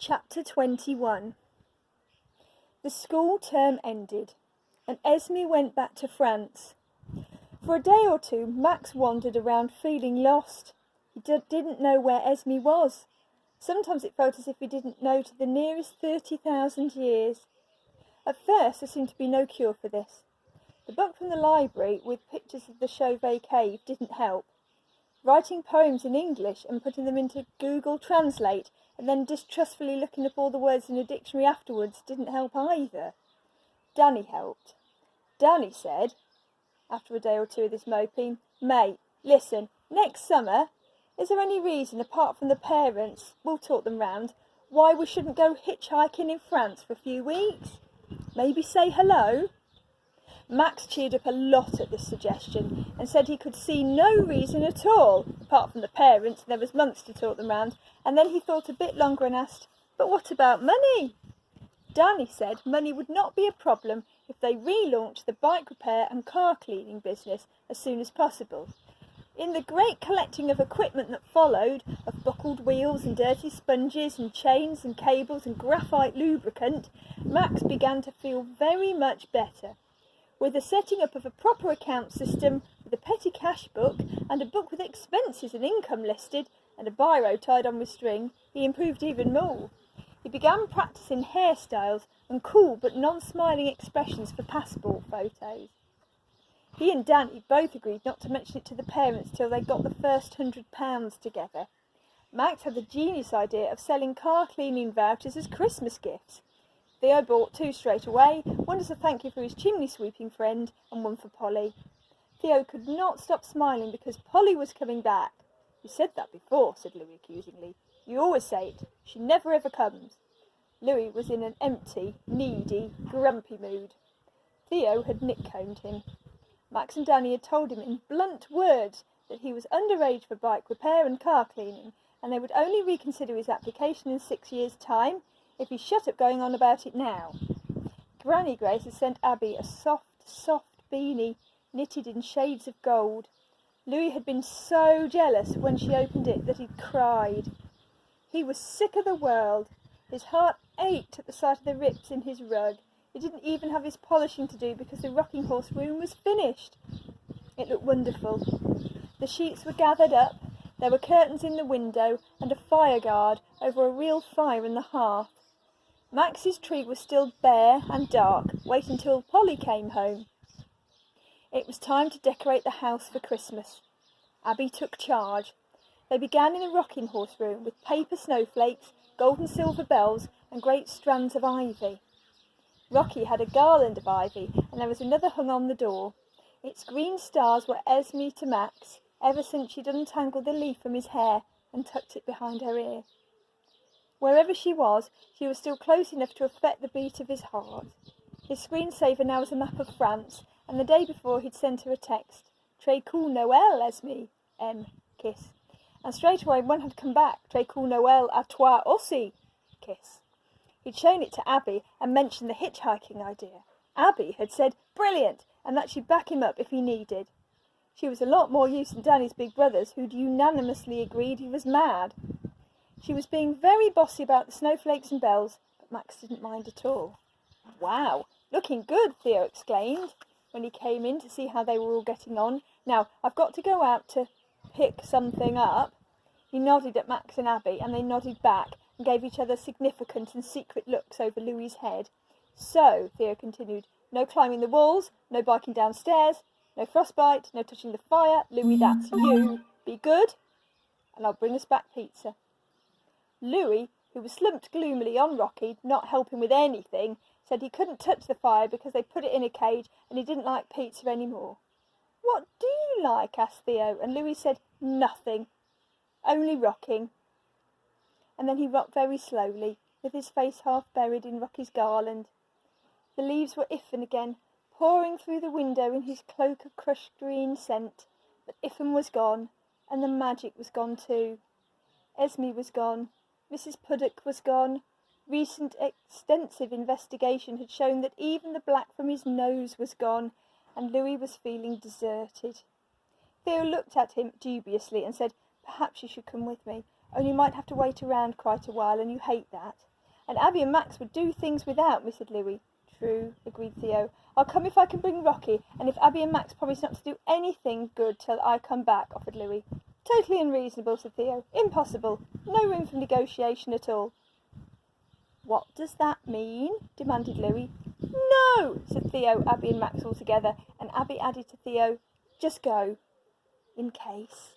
Chapter 21. The school term ended, and Esme went back to France. For a day or two, Max wandered around feeling lost. He didn't know where Esme was. Sometimes it felt as if he didn't know to the nearest 30,000 years. At first, there seemed to be no cure for this. The book from the library with pictures of the Chauvet cave didn't help. Writing poems in English and putting them into Google Translate and then distrustfully looking up all the words in a dictionary afterwards didn't help either. Danny helped. Danny said, after a day or two of this moping, "Mate, listen, next summer, is there any reason, apart from the parents, we'll talk them round, why we shouldn't go hitchhiking in France for a few weeks? Maybe say hello?" Max cheered up a lot at this suggestion and said he could see no reason at all, apart from the parents, and there was months to talk them round, and then he thought a bit longer and asked, "But what about money?" Danny said money would not be a problem if they relaunched the bike repair and car cleaning business as soon as possible. In the great collecting of equipment that followed, of buckled wheels and dirty sponges and chains and cables and graphite lubricant, Max began to feel very much better. With the setting up of a proper account system, with a petty cash book, and a book with expenses and income listed, and a biro tied on with string, he improved even more. He began practising hairstyles and cool but non-smiling expressions for passport photos. He and Danny both agreed not to mention it to the parents till they got the first £100 together. Max had the genius idea of selling car cleaning vouchers as Christmas gifts. Theo bought 2 straight away, one as a thank you for his chimney sweeping friend and one for Polly. Theo could not stop smiling because Polly was coming back. "You said that before," said Louis accusingly. "You always say it. She never ever comes." Louis was in an empty, needy, grumpy mood. Theo had nick-combed him. Max and Danny had told him in blunt words that he was underage for bike repair and car cleaning, and they would only reconsider his application in 6 years' time if he shut up going on about it now. Granny Grace had sent Abby a soft beanie knitted in shades of gold. Louis had been so jealous when she opened it that he'd cried. He was sick of the world. His heart ached at the sight of the rips in his rug. He didn't even have his polishing to do because the rocking horse room was finished. It looked wonderful. The sheets were gathered up, there were curtains in the window and a fire guard over a real fire in the hearth. Max's tree was still bare and dark, waiting till Polly came home. It was time to decorate the house for Christmas. Abby took charge. They began in the rocking horse room with paper snowflakes, gold and silver bells and great strands of ivy. Rocky had a garland of ivy, and there was another hung on the door. Its green stars were Esme to Max, ever since she'd untangled the leaf from his hair and tucked it behind her ear. Wherever she was still close enough to affect the beat of his heart. His screensaver now was a map of France, and the day before he'd sent her a text, "Très cool Noël, Esme, kiss." And straight away one had come back, "Très cool Noël à toi aussi, kiss." He'd shown it to Abby and mentioned the hitchhiking idea. Abby had said, "Brilliant," and that she'd back him up if he needed. She was a lot more use than Danny's big brothers, who'd unanimously agreed he was mad. She was being very bossy about the snowflakes and bells, but Max didn't mind at all. "Wow, looking good," Theo exclaimed when he came in to see how they were all getting on. "Now, I've got to go out to pick something up." He nodded at Max and Abby, and they nodded back and gave each other significant and secret looks over Louis's head. "So," Theo continued, "no climbing the walls, no biking downstairs, no frostbite, no touching the fire. Louis, that's you. Be good, and I'll bring us back pizza." Louis, who was slumped gloomily on Rocky, not helping with anything, said he couldn't touch the fire because they put it in a cage and he didn't like pizza anymore. "What do you like?" asked Theo, and Louis said, "Nothing, only rocking." And then he rocked very slowly, with his face half buried in Rocky's garland. The leaves were Iffin again, pouring through the window in his cloak of crushed green scent, but Iffin was gone, and the magic was gone too. Esme was gone. Mrs. Puddock was gone. Recent extensive investigation had shown that even the black from his nose was gone, and Louis was feeling deserted. Theo looked at him dubiously and said, "Perhaps you should come with me, only you might have to wait around quite a while, and you hate that." and Abby and Max would do things without me, said Louis. True, agreed Theo. I'll come if I can bring Rocky, and if Abby and Max promise not to do anything good till I come back, offered Louis. Totally unreasonable, said Theo. Impossible. No room for negotiation at all. What does that mean? Demanded Louis. No, said Theo, Abby and Max all together, and Abby added to Theo, just go, in case.